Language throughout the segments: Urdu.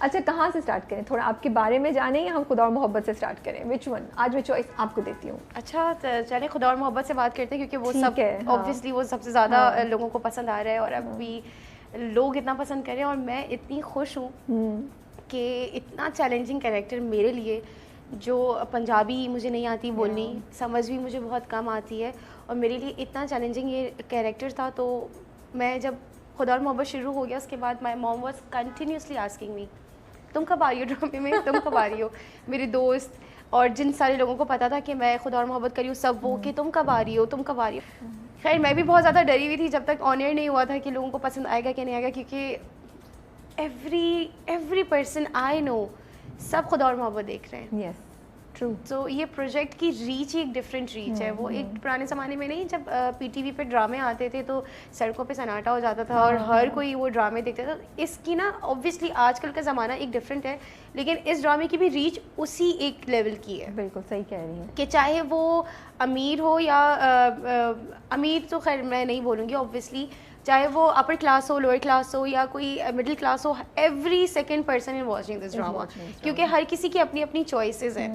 اچھا کہاں سے اسٹارٹ کریں, تھوڑا آپ کے بارے میں جانیں یا ہم خدا اور محبت سے اسٹارٹ کریں؟ Which one? آج میں چوائس آپ کو دیتی ہوں. اچھا چلیں خدا اور محبت سے بات کرتے ہیں, کیونکہ وہ سب اوبویسلی وہ سب سے زیادہ لوگوں کو پسند آ رہا ہے, اور اب بھی لوگ اتنا پسند کر رہے ہیں, اور میں اتنی خوش ہوں کہ اتنا چیلنجنگ کریکٹر میرے لیے, جو پنجابی مجھے نہیں آتی بولنی, سمجھ بھی مجھے بہت کم آتی ہے, اور میرے لیے اتنا چیلنجنگ یہ کریکٹر تھا. تو میں جب خدا اور محبت شروع ہو گیا اس کے بعد مائی موم واز کنٹینیوسلی آسکنگ می تم کب آ رہی ہو ڈرامے میں, تم کب آ رہی ہو. میرے دوست اور جن سارے لوگوں کو پتا تھا کہ میں خدا اور محبت کری ہوں, سب وہ کہ تم کب آ رہی ہو, تم کب آ رہی ہو. خیر میں بھی بہت زیادہ ڈری ہوئی تھی جب تک آن ایئر نہیں ہوا تھا کہ لوگوں کو پسند آئے گا کہ نہیں آئے گا, کیونکہ ایوری پرسن آئی نو سب خدا اور محبت دیکھ رہے ہیں. یس ٹرو. تو یہ پروجیکٹ کی ریچ ہی ایک ڈفرینٹ ریچ ہے. وہ ایک پرانے زمانے میں نہیں, جب پی ٹی وی پہ ڈرامے آتے تھے تو سڑکوں پہ سناٹا ہو جاتا تھا اور ہر کوئی وہ ڈرامے دیکھتا تھا. اس کی نا اوبویسلی آج کل کا زمانہ ایک ڈفرینٹ ہے, لیکن اس ڈرامے کی بھی ریچ اسی ایک لیول کی ہے. بالکل صحیح کہہ رہی ہیں کہ چاہے وہ امیر ہو یا امیر تو خیر میں نہیں بولوں گی اوبویسلی, چاہے وہ اپر کلاس ہو, لوور کلاس ہو, یا کوئی middle class who, every second person in watching this drama, کیونکہ ہر کسی کی اپنی اپنی چوائسیز ہیں.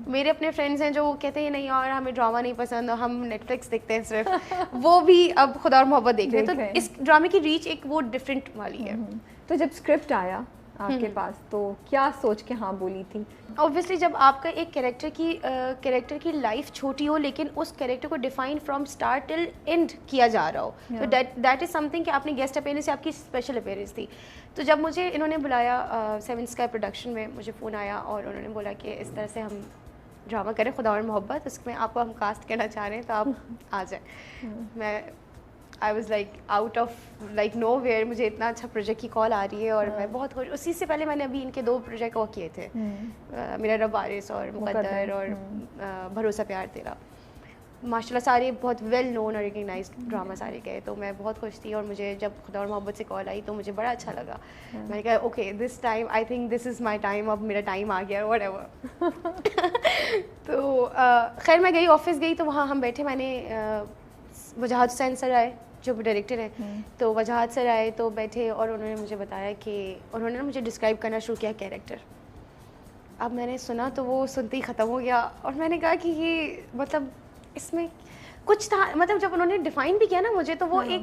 میرے اپنے فرینڈس ہیں جو کہتے ہیں نہیں یار ہمیں ڈراما نہیں پسند, ہم نیٹ فلکس دیکھتے ہیں صرف, وہ بھی اب خدا اور محبت دیکھ رہے ہیں. تو اس ڈرامے کی ریچ ایک وہ ڈفرینٹ والی ہے. تو جب اسکرپٹ آیا آپ کے پاس تو کیا سوچ کے ہاں بولی تھی؟ اوبویسلی جب آپ کا ایک کریکٹر کی لائف چھوٹی ہو, لیکن اس کریکٹر کو define from start till and کیا جا رہا ہو, تو دیٹ از سم تھنگ کہ آپ نے گیسٹ اپیئرنس آپ کی اسپیشل اپیئرنس تھی. تو جب مجھے انہوں نے بلایا سیون اسکائی پروڈکشن میں, مجھے فون آیا اور انہوں نے بولا کہ اس طرح سے ہم ڈرامہ کریں خدا اور محبت, اس میں آپ کو ہم کاسٹ کرنا چاہ رہے ہیں تو آپ آ جائیں. میں I was like out of like know where, مجھے اتنا اچھا پروجیکٹ کی کال آ رہی ہے اور میں بہت خوش. اسی سے پہلے میں نے ابھی ان کے 2 پروجیکٹ وہ کیے تھے, میرا رب وارث اور مقدر اور بھروسہ پیار تیرا. ماشاء اللہ سارے بہت ویل نون اور ریکگنائزڈ ڈراما سارے گئے. تو میں بہت خوش تھی, اور مجھے جب خدا اور محبت سے کال آئی تو مجھے بڑا اچھا لگا. میں نے کہا okay this time I think this is my time, اب میرا ٹائم آ گیا وٹ ایور. تو خیر میں گئی, آفس گئی, تو وہاں ہم بیٹھے, میں نے وجاہت حسین سر آئے جو ڈائریکٹر ہیں, تو وجاہت سر آئے تو بیٹھے اور انہوں نے مجھے بتایا کہ انہوں نے مجھے ڈسکرائب کرنا شروع کیا کیریکٹر. اب میں نے سنا تو وہ سنتے ہی ختم ہو گیا, اور میں نے کہا کہ یہ مطلب اس میں کچھ تھا, مطلب جب انہوں نے ڈیفائن بھی کیا نا مجھے, تو وہ ایک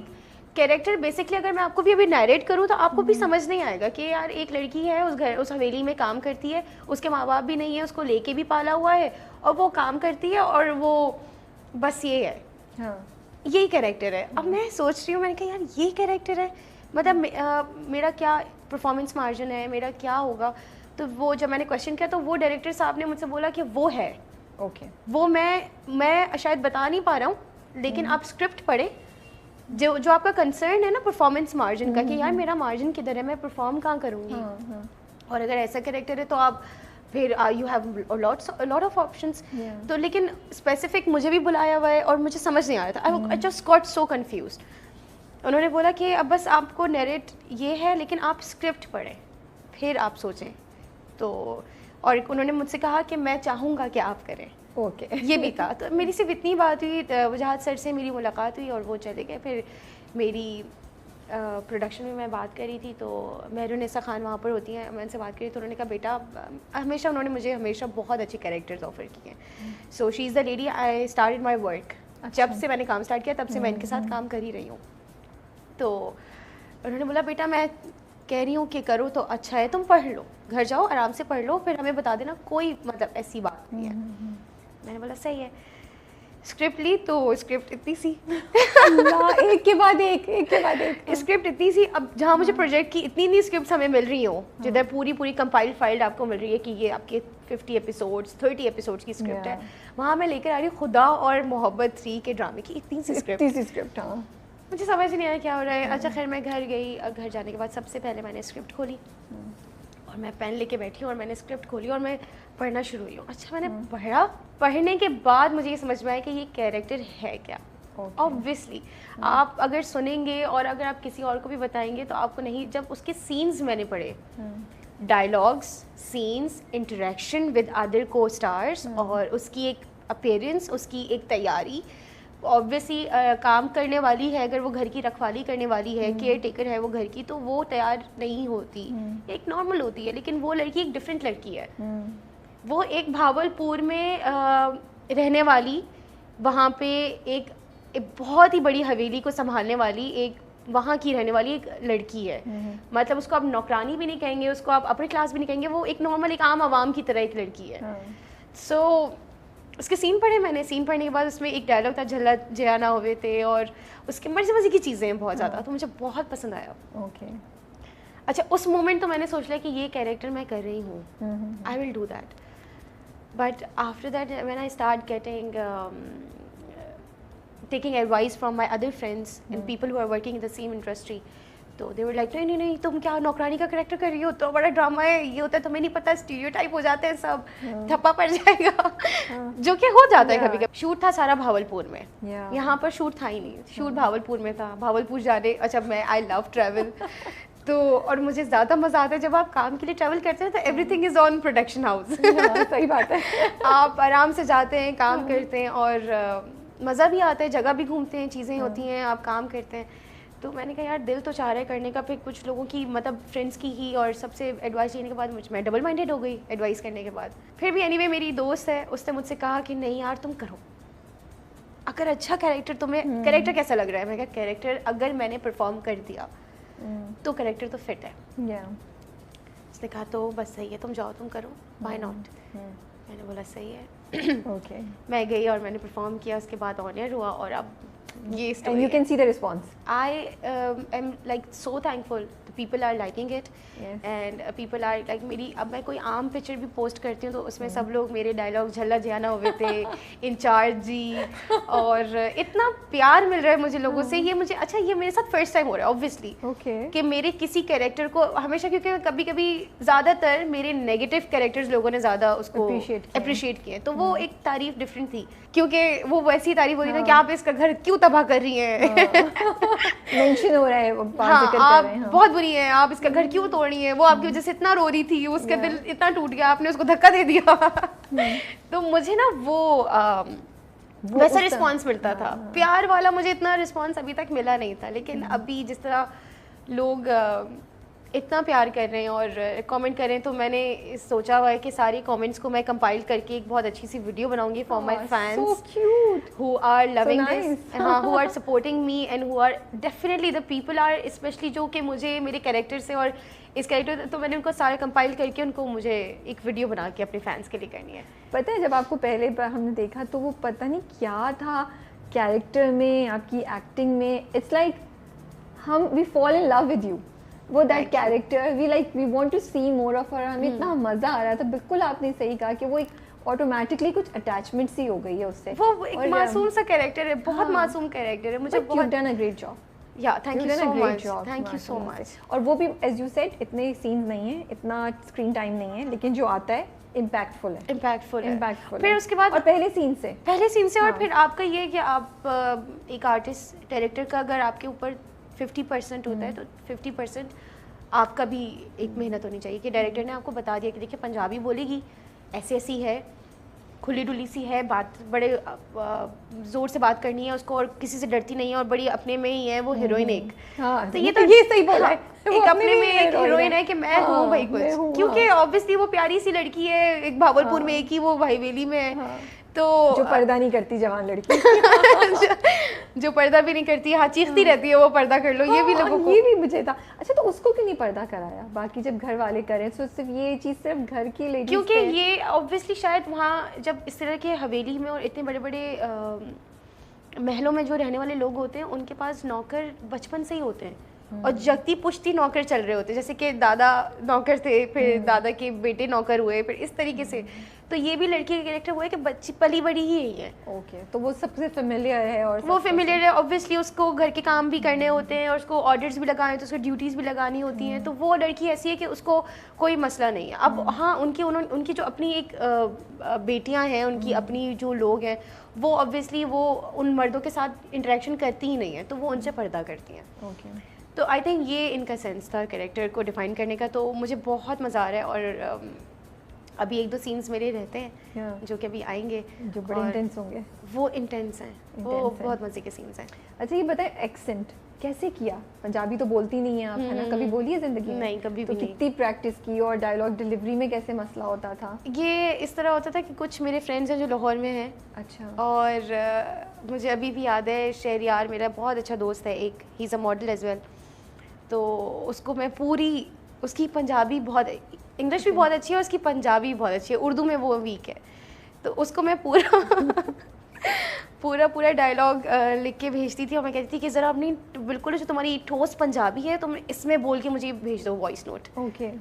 کیریکٹر بیسکلی اگر میں آپ کو بھی ابھی نیریٹ کروں تو آپ کو بھی سمجھ نہیں آئے گا کہ یار ایک لڑکی ہے اس حویلی میں کام کرتی ہے, اس کے ماں باپ بھی نہیں ہے, اس کو لے کے بھی پالا ہوا ہے, اور وہ کام کرتی ہے, اور وہ بس یہ ہے, یہی کریکٹر ہے. اب میں سوچ رہی ہوں, میں نے کہا یار یہ کریکٹر ہے, مطلب میرا کیا پرفارمنس مارجن ہے, میرا کیا ہوگا. تو وہ جب میں نے کویشچن کیا تو وہ ڈائریکٹر صاحب نے مجھ سے بولا کہ وہ ہے اوکے, وہ میں شاید بتا نہیں پا رہا ہوں, لیکن آپ اسکرپٹ پڑھیں, جو آپ کا کنسرن ہے نا پرفارمنس مارجن کا, کہ یار میرا مارجن کدھر ہے, میں پرفارم کہاں کروں گی, اور اگر ایسا کریکٹر ہے تو آپ پھر you have lot of options. تو لیکن اسپیسیفک مجھے بھی بلایا ہوا ہے اور مجھے سمجھ نہیں آ رہا تھا, I just got so confused. انہوں نے بولا کہ اب بس آپ کو نیریٹ یہ ہے, لیکن آپ اسکرپٹ پڑھیں پھر آپ سوچیں. تو اور انہوں نے مجھ سے کہا کہ میں چاہوں گا کہ آپ کریں. اوکے یہ بھی تھا. تو میری صرف اتنی بات ہوئی, وجاہت سر سے میری ملاقات ہوئی اور وہ چلے گئے. پھر میری پروڈکشن میں بات کری تھی تو مہرونیسا خان وہاں پر ہوتی ہیں, میں ان سے بات کری تو انہوں نے کہا بیٹا ہمیشہ انہوں نے مجھے ہمیشہ بہت اچھے کریکٹرز آفر کیے ہیں. So she is the lady I started my work. جب سے میں نے کام اسٹارٹ کیا تب سے میں ان کے ساتھ کام کر ہی رہی ہوں. تو انہوں نے بولا بیٹا میں کہہ رہی ہوں کہ کرو تو اچھا ہے, تم پڑھ لو, گھر جاؤ آرام سے پڑھ لو, پھر ہمیں بتا دینا, کوئی مطلب ایسی بات نہیں ہے. میں نے بولا صحیح ہے. اسکرپٹ لی تو اسکرپٹ اتنی سی, ایک کے بعد ایک اسکرپٹ اتنی سی. اب جہاں مجھے پروجیکٹ کی اتنی اسکرپٹس ہمیں مل رہی ہوں, جدھر پوری کمپائلڈ فائلڈ آپ کو مل رہی ہے کہ یہ آپ کے 50 ایپیسوڈس 30 ایپیسوڈس کی اسکرپٹ ہے, وہاں میں لے کر آ رہی ہوں خدا اور محبت 3 کے ڈرامے کی اتنی سی اسکرپٹ. مجھے سمجھ نہیں آیا کیا ہو رہا ہے. اچھا خیر میں گھر گئی, گھر جانے کے بعد سب سے پہلے میں نے اسکرپٹ کھولی اور میں پین لے کے بیٹھی ہوں اور میں نے اسکرپٹ کھولی اور میں پڑھنا شروع ہوئی ہوں. اچھا میں نے پڑھا, پڑھنے کے بعد مجھے یہ سمجھ میں آیا کہ یہ کیریکٹر ہے کیا. اوبویسلی آپ اگر سنیں گے اور اگر آپ کسی اور کو بھی بتائیں گے تو آپ کو نہیں, جب اس کے سینز میں نے پڑھے, dialogues, sense, interaction with other کو اسٹارس, اور اس کی ایک اپیئرنس, اس کی ایک تیاری, obviously کام کرنے والی ہے, اگر وہ گھر کی رکھوالی کرنے والی ہے, کیئر ٹیکر ہے وہ گھر کی, تو وہ تیار نہیں ہوتی, ایک نارمل ہوتی ہے. لیکن وہ لڑکی ایک ڈفرینٹ لڑکی ہے, وہ ایک بھاولپور میں رہنے والی, وہاں پہ ایک بہت ہی بڑی حویلی کو سنبھالنے والی ایک وہاں کی رہنے والی ایک لڑکی ہے. مطلب اس کو آپ نوکرانی بھی نہیں کہیں گے, اس کو آپ اپر کلاس بھی نہیں کہیں گے, وہ ایک نارمل ایک عام عوام کی طرح ایک لڑکی ہے. سو اس کے سین پڑھے میں نے, سین پڑھنے کے بعد اس میں ایک ڈائلاگ تھا جھلا جیا نہ ہوئے تھے, اور اس کے مزے کی چیزیں ہیں بہت زیادہ, تو مجھے بہت پسند آیا. اوکے, اچھا اس مومنٹ تو میں نے سوچ لیا کہ یہ کیریکٹر میں کر رہی ہوں, I will do that. But after that when I start getting taking advice from my other friends and people who are working in the same industry, تو they were like نہیں تم کیا نوکرانی کا کریکٹر کر رہی ہو, تو بڑا ڈرامہ ہے, یہ ہوتا ہے تمہیں نہیں پتا, اسٹیریوٹائپ ہو جاتے ہیں سب, تھپا پڑ جائے گا, جو کہ ہو جاتا ہے کبھی کبھی. شوٹ تھا سارا بھاولپور میں, یہاں پر شوٹ تھا ہی نہیں, شوٹ بھاولپور میں تھا. بھاولپور جانے, اچھا میں آئی لو ٹریول, تو اور مجھے زیادہ مزہ آتا ہے جب آپ کام کے لیے ٹریول کرتے ہیں تو every thing is on production house. صحیح بات ہے, آپ آرام سے جاتے ہیں, کام کرتے ہیں, اور مزہ بھی آتا ہے, جگہ بھی گھومتے ہیں, چیزیں ہوتی ہیں, آپ کام کرتے ہیں. تو میں نے کہا یار دل تو چاہ رہا ہے کرنے کا. پھر کچھ لوگوں کی مطلب فرینڈس کی ہی اور سب سے ایڈوائس لینے کے بعد میں ڈبل مائنڈیڈ ہو گئی ایڈوائس کرنے کے بعد. پھر بھی اینی وے میری دوست ہے, اس نے مجھ سے کہا کہ نہیں یار تم کرو, اگر اچھا کیریکٹر تمہیں, کیریکٹر کیسا لگ رہا ہے, میں کہا کیریکٹر اگر میں نے پرفارم کر دیا تو کیریکٹر تو فٹ ہے. اس نے کہا تو بس صحیح ہے, تم جاؤ تم کرو, وائی ناٹ. میں نے بولا صحیح ہے. اوکے, میں گئی اور میں نے پرفارم کیا, اس کے بعد آن ایئر ہوا, اور اب یہ and you can see the response. I am like so thankful. The people are liking it. Yes. And people are like میری, اب میں کوئی عام پکچر بھی پوسٹ کرتی ہوں تو اس میں سب لوگ میرے ڈائلاگ جھلا جانا ہوئے تھے, انچارج جی, اور اتنا پیار مل رہا ہے مجھے لوگوں سے. یہ مجھے اچھا, یہ میرے ساتھ فرسٹ ٹائم ہو رہا ہے اوبویسلی, کہ میرے کسی کیریکٹر کو ہمیشہ, کیونکہ کبھی کبھی زیادہ تر میرے نیگیٹو کیریکٹرز لوگوں نے زیادہ اس کو اپریشیٹ کیے, تو وہ ایک تعریف ڈفرینٹ تھی, کیونکہ وہ ویسی تعریف ہو رہی تھی کہ آپ اس کا گھر کیوں تباہ کر رہی ہیں, مینشن ہو رہا ہے, ہاں آپ بہت بری ہیں, آپ اس کا گھر کیوں توڑ رہی ہیں, وہ آپ کی وجہ سے اتنا رو رہی تھی, اس کا دل اتنا ٹوٹ گیا, آپ نے اس کو دھکا دے دیا. تو مجھے نا وہ ویسا رسپانس ملتا تھا, پیار والا مجھے اتنا رسپانس ابھی تک ملا نہیں تھا. لیکن ابھی جس طرح لوگ اتنا پیار کر رہے ہیں اور کامنٹ کر رہے ہیں, تو میں نے سوچا ہوا ہے کہ سارے کامنٹس کو میں کمپائل کر کے ایک بہت اچھی سی ویڈیو بناؤں گی for my fans who are loving this, who are supporting me and who are definitely the people are especially جو کہ مجھے میرے کیریکٹر سے اور اس کیریکٹر, تو میں نے ان کو سارے کمپائل کر کے ان کو مجھے ایک ویڈیو بنا کے اپنے فینس کے لیے کرنی ہے. پتہ ہے جب آپ کو پہلے بار ہم نے دیکھا تو وہ پتہ نہیں کیا تھا کیریکٹر میں, آپ کی ایکٹنگ میں, اٹس لائک ہم we fall in love with you, وہ that character, we like we want to see more of her. ہمیں اتنا مزہ آ رہا تھا. بالکل آپ نے صحیح کہا کہ وہ ایک آٹومیٹکلی کچھ اٹیچمنٹ سی ہو گئی ہے اس سے. وہ ایک معصوم سا کیریکٹر ہے, بہت معصوم کیریکٹر ہے. مجھے بہت done a great job. Yeah, thank you so much. Thank you so much. اور وہ بھی ایز یو سیڈ اتنے سینز نہیں ہیں, اتنا اسکرین ٹائم نہیں ہے, لیکن جو آتا ہے امپیکٹفل ہے, امپیکٹفل. پھر اس کے بعد اور پہلے سین سے اور پھر آپ کا یہ کہ آپ ایک آرٹسٹ ڈائریکٹر کا اگر آپ کے اوپر 50% ہوتا ہے تو 50% آپ کا بھی ایک محنت ہونی چاہیے, کہ ڈائریکٹر نے آپ کو بتا دیا کہ دیکھیے پنجابی بولے گی, ایسی ایسی ہے, کھلی ڈلی سی ہے, بات بڑے زور سے بات کرنی ہے اس کو, اور کسی سے ڈرتی نہیں ہے, اور بڑی اپنے میں ہی ہے وہ ہیروئن ایک. تو یہ صحیح بولا ہے, ایک اپنے میں ایک ہیروئن ہے کہ میں ہوں بھائی کچھ, کیونکہ آبویسلی وہ پیاری سی لڑکی ہے, ایک بھاولپور میں, ایک ہی وہ بھائی ویلی میں, تو جو پردہ نہیں کرتی جوان لڑکی, جو پردہ بھی نہیں کرتی, ہاں چیختی رہتی ہے وہ پردہ کر لو, یہ بھی لوگوں کو, یہ بھی مجھے تھا. اچھا تو اس کو کیوں نہیں پردہ کرایا, باقی جب گھر والے کریں تو صرف یہ چیز صرف گھر کی لیڈیز, کیونکہ یہ آبویسلی شاید وہاں جب اس طرح کے حویلی میں اور اتنے بڑے بڑے محلوں میں جو رہنے والے لوگ ہوتے ہیں ان کے پاس نوکر بچپن سے ہی ہوتے ہیں, اور جگتی پشتی نوکر چل رہے ہوتے ہیں, جیسے کہ دادا نوکر تھے, پھر دادا کے بیٹے نوکر ہوئے, پھر اس طریقے سے. تو یہ بھی لڑکی کا کیریکٹر وہ ہے کہ بچی پلی بڑی ہی یہی ہے. اوکے, تو وہ سب سے فیملیئر ہے, اور وہ فیملیئر ہے, اوبویسلی اس کو گھر کے کام بھی کرنے ہوتے ہیں, اور اس کو آرڈرز بھی لگانے ہوتے ہیں, اس کو ڈیوٹیز بھی لگانی ہوتی ہیں. تو وہ لڑکی ایسی ہے کہ اس کو کوئی مسئلہ نہیں ہے. اب ہاں ان کی جو اپنی ایک بیٹیاں ہیں, ان کی اپنی جو لوگ ہیں, وہ اوبویسلی وہ ان مردوں کے ساتھ انٹریکشن کرتی ہی نہیں ہیں, تو وہ ان سے پردہ کرتی ہیں. اوکے, تو آئی تھنک یہ ان کا سینس تھا کیریکٹر کو ڈیفائن کرنے کا. تو مجھے بہت مزہ آ رہا ہے, اور ابھی ایک دو سینس میرے رہتے ہیں جو کہ ابھی آئیں گے, جو بڑے انٹینس ہوں گے. وہ انٹینس ہیں, وہ بہت مزے کے سینس ہیں. اچھا یہ بتائیں ایکسنٹ کیسے کیا؟ پنجابی تو بولتی نہیں ہیں آپ, ہے نا, کبھی بولی ہے زندگی میں؟ نہیں, کبھی بھی نہیں. کتنی پریکٹس کی, اور ڈائلاگ ڈلیوری میں کیسے مسئلہ ہوتا تھا؟ یہ اس طرح ہوتا تھا کہ کچھ میرے فرینڈس ہیں جو لاہور میں ہیں. اچھا. اور مجھے ابھی بھی یاد ہے, شہریار میرا بہت اچھا دوست ہے ایک, ہی از اے ماڈل ایز ویل. تو اس کو میں پوری, اس کی پنجابی بہت, انگلش بھی بہت اچھی ہے, اس کی پنجابی بہت اچھی ہے, اردو میں وہ ویک ہے. تو اس کو میں پورا ڈائلاگ لکھ کے بھیجتی تھی, اور میں کہتی تھی کہ ذرا اپنی بالکل جو تمہاری ٹھوس پنجابی ہے تم اس میں بول کے مجھے بھیج دو وائس نوٹ. اوکے.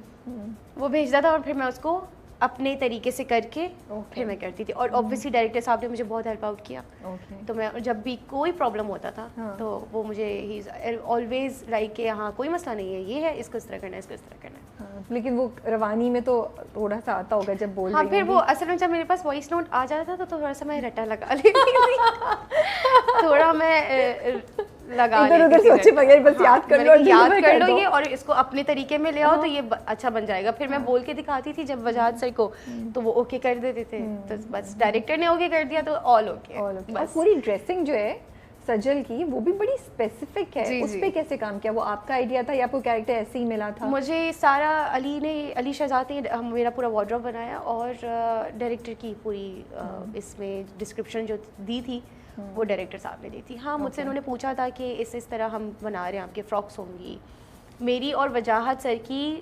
وہ بھیجتا تھا, اور پھر میں اس کو اپنے طریقے سے کر کے پھر میں کرتی تھی. اور اوبویسلی ڈائریکٹر صاحب نے مجھے بہت ہیلپ آؤٹ کیا. تو میں جب بھی کوئی پرابلم ہوتا تھا تو وہ مجھے ہی آلویز لائک کہ ہاں کوئی مسئلہ نہیں ہے, یہ ہے, اس کو اس طرح کرنا ہے, اس کو اس طرح کرنا ہے. لیکن وہ روانی میں تو تھوڑا سا آتا ہوگا جب بول رہی. ہاں پھر وہ اصل میں جب میرے پاس وائس نوٹ آ جاتا تھا تو تھوڑا سا میں رٹا لگا لیتی تھی, تھوڑا میں لگا ادھر ادھر سوچے بغیر بس یاد کر لو یہ, اور اس کو اپنے طریقے میں لے آؤ تو یہ اچھا بن جائے گا. پھر میں بول کے دکھاتی تھی جب وجاہت سر کو, تو وہ اوکے کر دیتے تھے. تو بس ڈائریکٹر نے اوکے کر دیا تو آل اوکے. پوری ڈریسنگ جو ہے سجل کی وہ بھی بڑی اسپیسیفک ہے, اس پہ کیسے کام کیا؟ وہ آپ کا آئیڈیا تھا یا آپ کو کیریکٹر ایسے ہی ملا تھا؟ مجھے سارا علی شہزاد نے میرا پورا وارڈروب بنایا, اور ڈائریکٹر کی پوری اس میں ڈسکرپشن جو دی تھی وہ ڈائریکٹر صاحب نے دی تھی. ہاں مجھ سے انہوں نے پوچھا تھا کہ اس طرح ہم بنا رہے ہیں, آپ کے فراکس ہوں گی. میری اور وجاہت سر کی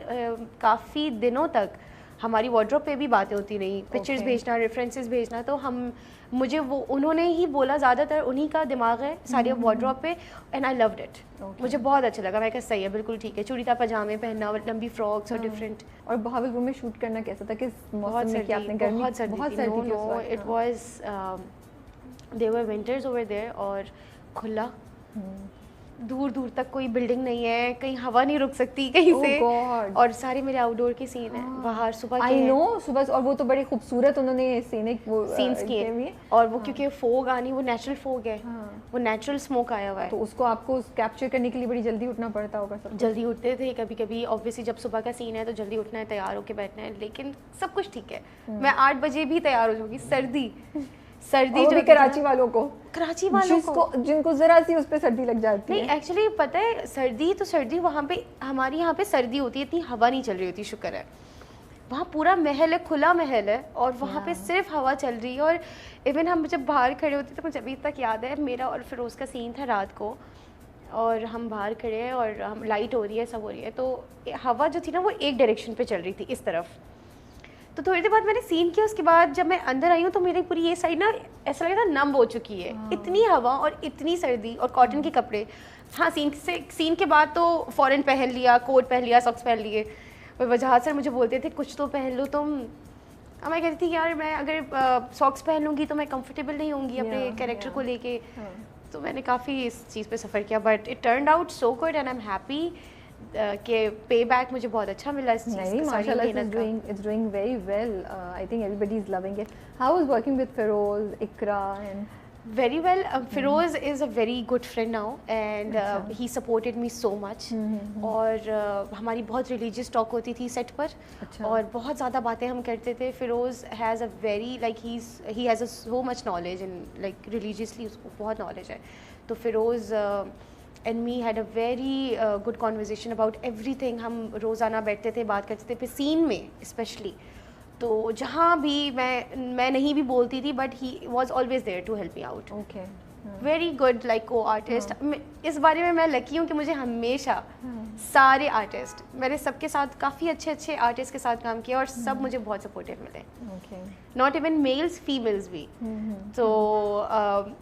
کافی دنوں تک ہماری وارڈروب پہ بھی باتیں ہوتی رہیں, پکچرز بھیجنا, ریفرنسز بھیجنا. تو مجھے وہ انہوں نے ہی بولا, زیادہ تر انہی کا دماغ ہے ساری وارڈروب پہ, اینڈ آئی لوڈ اٹ. مجھے بہت اچھا لگا, میں کہا صحیح ہے, بالکل ٹھیک ہے, چوڑیدار پاجامے پہننا, لمبی فراکس اور ڈفرینٹ. اور بہاولپور میں شوٹ کرنا کیسا تھا؟ کس موسم میں کیا آپ نے؟ گرمی بہت سردی تھی. It was there were winters over there, اور کھلا, دور دور تک کوئی بلڈنگ نہیں ہے, کہیں ہوا نہیں رک سکتی کہیں سے, اور سارے میرے آؤٹ ڈور کے سین ہیں باہر صبح کے. آئی نو, صبح, اور وہ تو بڑے خوبصورت انہوں نے سینس کیے, اور وہ کیونکہ فوگ آنی, وہ نیچرل فوگ ہے, وہ نیچرل اسموک آیا ہوا ہے, تو اس کو آپ کو کیپچر کرنے کے لیے بڑی جلدی اٹھنا پڑتا ہوگا. سب جلدی اٹھتے تھے کبھی کبھی, اوبویسلی جب صبح کا سین ہے تو جلدی اٹھنا ہے, تیار ہو کے بیٹھنا ہے, لیکن سب کچھ ٹھیک ہے. میں 8 بجے بھی تیار ہو جاؤں گی. سردی جو کراچی والوں کو, جن کو ذرا سی اس پہ سردی لگ جاتی ہے. نہیں ایکچولی پتہ ہے, سردی تو سردی, وہاں پہ ہماری یہاں پہ سردی ہوتی ہے, اتنی ہوا نہیں چل رہی ہوتی, شکر ہے. وہاں پورا محل ہے, کھلا محل ہے, اور وہاں پہ صرف ہوا چل رہی ہے. اور ایون ہم جب باہر کھڑے ہوتے تھے, مجھے ابھی تک یاد ہے, میرا اور فیروز کا سین تھا رات کو, اور ہم باہر کھڑے ہیں اور ہم لائٹ ہو رہی ہے, سب ہو رہی ہے, تو ہوا جو تھی نا وہ ایک ڈائریکشن پہ چل رہی تھی, اس طرف. تو تھوڑی دیر بعد میں نے سین کیا, اس کے بعد جب میں اندر آئی ہوں تو میری پوری یہ سائڈ نا ایسا لگا تھا نم ہو چکی ہے, اتنی ہوا اور اتنی سردی, اور کاٹن کے کپڑے. ہاں سین کے بعد تو فوراً پہن لیا, کوٹ پہن لیا, ساکس پہن لیے. وجاہت سر مجھے بولتے تھے کچھ تو پہن لو تم. اب میں کہتی تھی یار میں اگر ساکس پہن لوں گی تو میں کمفرٹیبل نہیں ہوں گی اپنے کیریکٹر کو لے کے. تو میں نے کافی اس چیز پہ سفر کیا, but it turned out so good, and I am happy کہ پے بیک مجھے بہت اچھا ملا اس چیز کا. ماشاءاللہ it's doing very well. I think everybody is loving it. How was working with Feroz, Ikra and very well. Feroz is a very good friend now, and he supported me so much. اور ہماری بہت ریلیجیس ٹاک ہوتی تھی سیٹ پر, اور بہت زیادہ باتیں ہم کرتے تھے. Feroz has a very like he has so much knowledge, and like religiously اس کو بہت نالج ہے. تو Feroz and me had a very good conversation about everything. ہم روزانہ بیٹھتے تھے, بات کرتے تھے, پھر سین میں اسپیشلی تو جہاں بھی میں نہیں بھی بولتی تھی, but he was always there to help me out. Very good like کو آرٹسٹ. اس بارے میں لکی ہوں کہ مجھے ہمیشہ سارے آرٹسٹ, میں نے سب کے ساتھ کافی اچھے آرٹسٹ کے ساتھ کام کیا, اور سب مجھے بہت سپورٹیو ملے, ناٹ ایون میلس, فیمیلس بھی. تو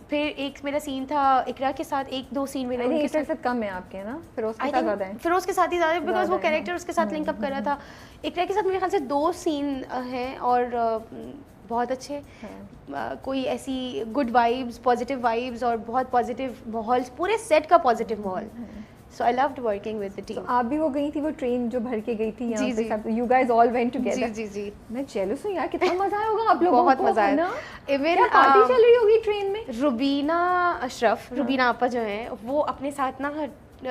پھر ایک میرا سین تھا اقرا کے ساتھ, 1-2 سین میرے ان کے ساتھ کم ہے آپ کے نا, فیروز کے ساتھ زیادہ ہیں. فیروز کے ساتھ ہی زیادہ, بیکاز وہ کیریکٹر اس کے ساتھ لنک اپ کر رہا تھا. اقرا کے ساتھ میرے خیال سے 2 سین ہیں, اور بہت اچھے, کوئی ایسی گڈ وائبس, پازیٹیو وائبس, اور بہت پازیٹیو ماحول, پورے سیٹ کا پازیٹیو ماحول. So I loved working with the team. آپ بھی وہ گئی تھی, وہ ٹرین جو بھر کے گئی تھی یہاں پہ سب, you guys all went together. جی میں jealous ہوں یار, کتنا مزہ آیا ہوگا آپ لوگوں کو. بہت مزہ آیا. ایون پارٹی چل رہی ہوگی ٹرین میں. روبینہ اشرف, روبینہ آپا جو ہیں, وہ اپنے ساتھ نا